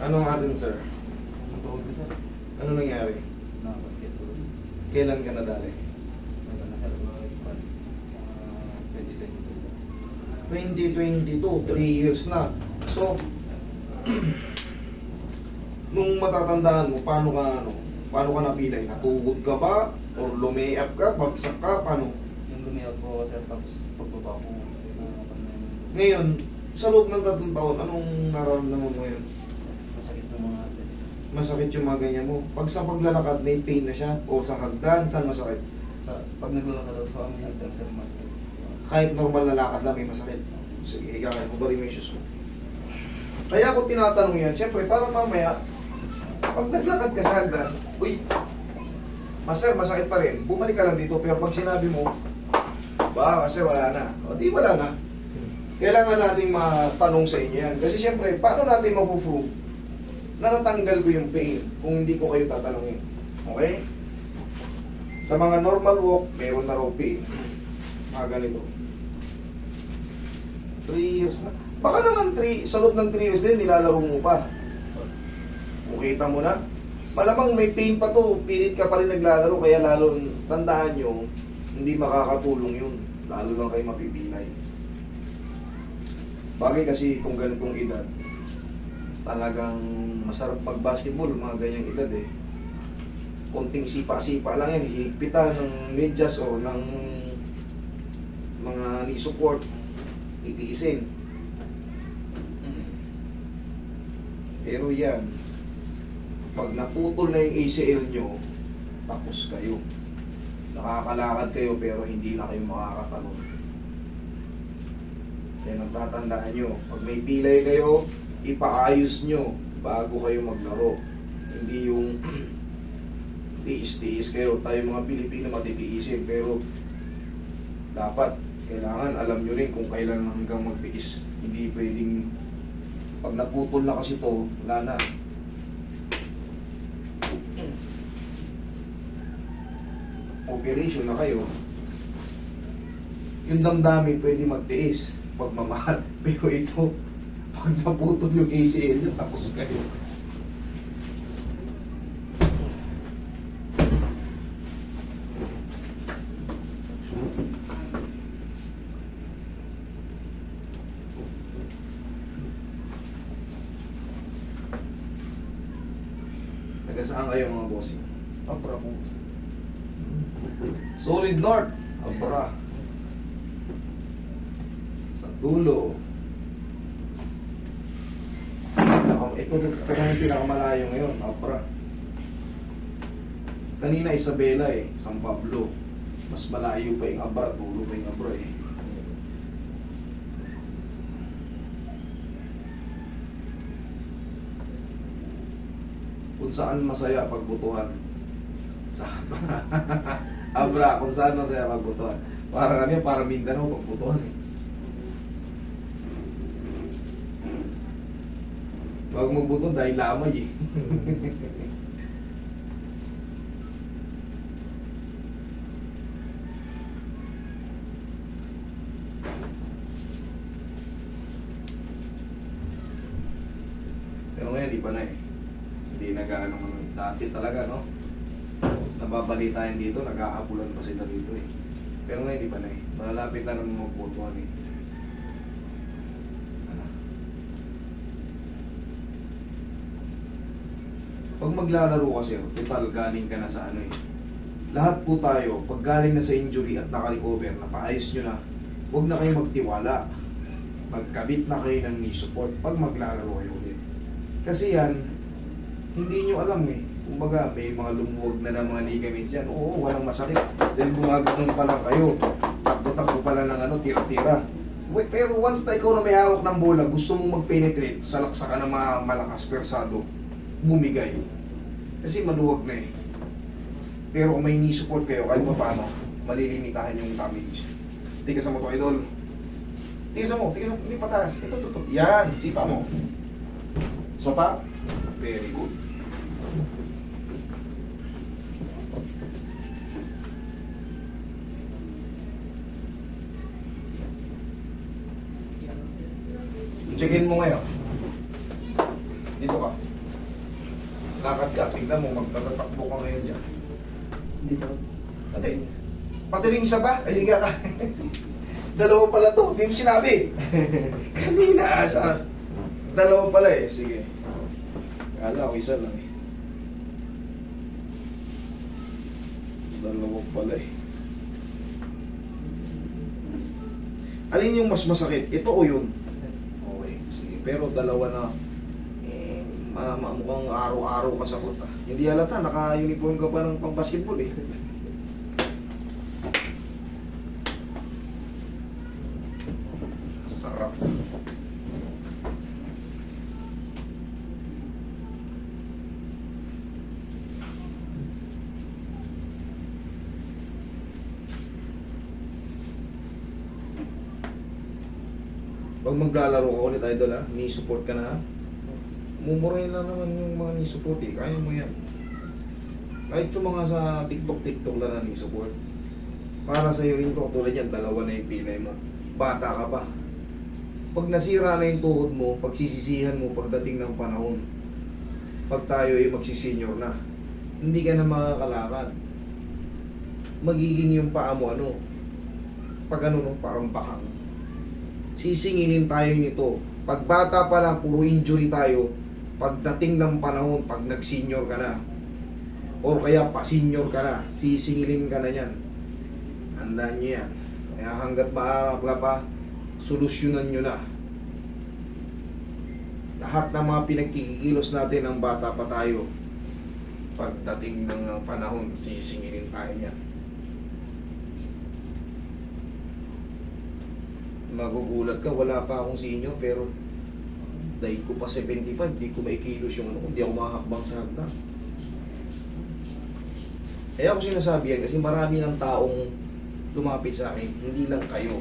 Ano nga dun, sir? Tungkol ko sir, Ano nangyari? na basketball. Kailan ka nadali? Ano na sir, mga 2022. 2022, 3 years na. So, nung matatandaan mo, paano ka napilay? Natugod ka ba? Or lumayap ka? Bagsak ka? Paano? Yung lumiyak ko sir, tapos pagbaba ko, Ngayon, sa loob ng 3 taon, anong nararamdaman mo ngayon? masakit yung mga atin. Masakit yung mga ganyan mo. Pag sa paglalakad, may pain na siya? O sa hagdan, saan masakit? Pag naglalakad daw sa amin, hagdan sir, masakit. Kahit normal na lakad lang, may masakit. Sige, higakan mo ba rin yung shoes mo? Kaya ako tinatanong yan, siyempre, para mamaya, pag naglakad ka sa hagdan, uy, master, masakit pa rin. Bumalik ka lang dito, pero pag sinabi mo, baka sir, wala na. O di wala na. Kailangan natin matanong sa inyo yan. Kasi siyempre, paano natin mapuprove na natanggal ko yung pain kung hindi ko kayo tatanungin? Okay? Sa mga normal walk, meron na raw pain. Mga ganito. 3 years na. Baka naman sa loob ng 3 years din, nilalaro mo pa. Kita mo na. Malamang may pain pa to, pilit ka pa rin naglalaro, kaya lalo, tandaan nyo, hindi makakatulong yun. Lalo lang kayo mapipilay. Bagay kasi kung ganitong edad, talagang masarap mag-basketball, mga ganyang edad eh. Konting sipa-sipa lang yan, hihigpitan ng medyas o ng mga knee support, titiisin. Pero yan, pag naputol na yung ACL nyo, tapos kayo. Nakakalakad kayo pero hindi na kayo makakatalon. Yan ang tatandaan nyo. Pag may pilay kayo, ipaayos nyo bago kayo maglaro. Hindi yung tiis-tiis kayo. Tayo mga Pilipino matitiisin, pero dapat, kailangan alam nyo rin kung kailan hanggang magtiis. Hindi pwedeng, pag naputol na kasi to, wala na. Operation na kayo. Yung damdamin pwede magtiis, pagmamahal. Pero ito, pag naputol yung ACL nyo, tapos kayo. Nagasaan kayo mga bossing? Opera po. Solid North, Abra. Sa dulo. Ito yung pinakamalayo ngayon, Abra. Kanina Isabela eh, San Pablo. Mas malayo pa yung Abra, dulo pa yung Abra eh. Kung saan masaya pagbutuhan. Sa Abra, kung saan masaya pagbutuhan. Para kami, para Mindanao pagbutuhan eh. Huwag magbuto dahil lamay eh. Pero ngayon, iba na eh. Hindi nag-ano ano. Dati talaga, no? Nababalitaan dito, nag-aapulan pa sila dito eh. Pero ngayon, iba na eh. Malapit na naman magbutuhan eh. Pag maglalaro kasi, total galing ka na sa ano eh. Lahat po tayo, pag galing na sa injury at naka-recover, napaayos nyo na, huwag na kayo magtiwala. Magkabit na kayo ng knee support pag maglalaro kayo ulit. Kasi yan, hindi nyo alam eh. Kumbaga, may mga lumuwag na ng mga ligaments yan. Oo, walang masakit. Dahil gumagano'n pa lang kayo. Takbo-takbo pa lang ng ano, tira-tira. Wait, pero once na ikaw na may hawak ng bola, gusto mong mag-penetrate, salaksa ka ng mga malakas persado, bumigay. Kasi maluwag na eh. Pero kung may knee support kayo, kahit pa paano, malilimitahan yung damage. Tigas mo to, idol. Tigas mo, hindi pataas. Ito. Yan, sipa mo. Sopa. Very good. Checkin mo ngayon. Dito ka. Lakad ka, tingnan mo, magtatatakbo ka ngayon dyan. Dito. Hindi. Pati rin isa pa? Ay, higa ka. Dalawa pala to, hindi mo sinabi. Kanina, sa... Dalawa pala eh, sige. Kala ko isa lang eh. Dalawa pala eh. Alin yung mas masakit? Ito o yun? Okay, sige. Pero dalawa na, mukhang araw-araw ka sa kuta. Hindi halata, naka-uniform ka pa ng pang-basketball eh. Sarap. Pag maglalaro ka ulit, idol ha, knee support ka na ha. Mumurahin lang naman yung mga knee support eh, kaya mo yan. Kahit yung mga sa TikTok lang na knee support. Para sa'yo rin to, tulad yan, dalawa na yung pilay mo. Bata ka pa. Pag nasira na yung tuhod mo, pagsisisihan mo pagdating ng panahon. Pag tayo ay magsisenior na, hindi ka na makakalakad. Magiging yung paa mo pag parang bakang. Sisinginin tayo nito. Pag bata pa lang, puro injury tayo. Pagdating ng panahon, pag nag-senior ka na, or kaya pa-senior ka na, sisingilin ka na yan. Handaan nyo yan. Kaya hanggat maaarap ka pa, solusyonan nyo na. Lahat ng mga pinagkikilos natin ng bata pa tayo, pagdating ng panahon, sisingilin tayo yan. Magugulat ka, wala pa akong senior, pero dahil ko pa 75, di ko maikilos yung hindi ako makahakbang sa hagdan. Kaya ako sinasabi yan, kasi marami ng taong lumapit sa akin, hindi lang kayo.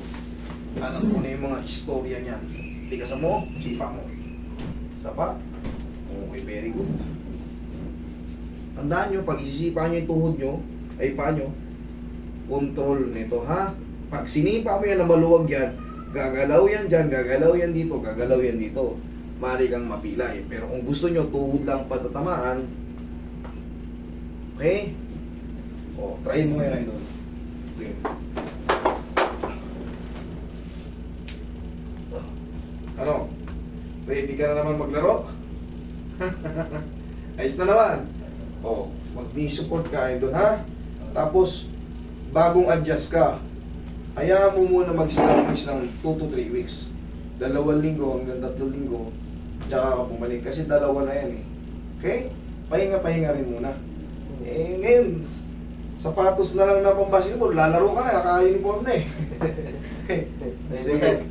Alam ko na yung mga istorya niyan. Tigasan mo, sipa mo. Sapa. Okay, very good. Tandaan nyo, pag isisipa nyo yung tuhod nyo, ay paa nyo, control nito ha. Pag sinipa mo yan na maluwag yan, gagalaw yan dyan, gagalaw yan dito, gagalaw yan dito. Mari kang mapilay. Pero kung gusto nyo, tuhod lang patatamaan, okay? O, try mo ngayon ito. Okay. Ano? Ready ka na naman maglaro? Ayos na naman. O, mag-knee support ka idol ha? Tapos, bagong adjust ka. Hayaan mo muna mag-establish ng 2 to 3 weeks. 2 linggo hanggang 3 linggo, tsaka ka pumalik. Kasi dalawa na yan eh. Okay? Pahinga rin muna. Eh, ngayon, sapatos na lang na pang basketball, lalaro ka na, naka-uniform na eh. Sige.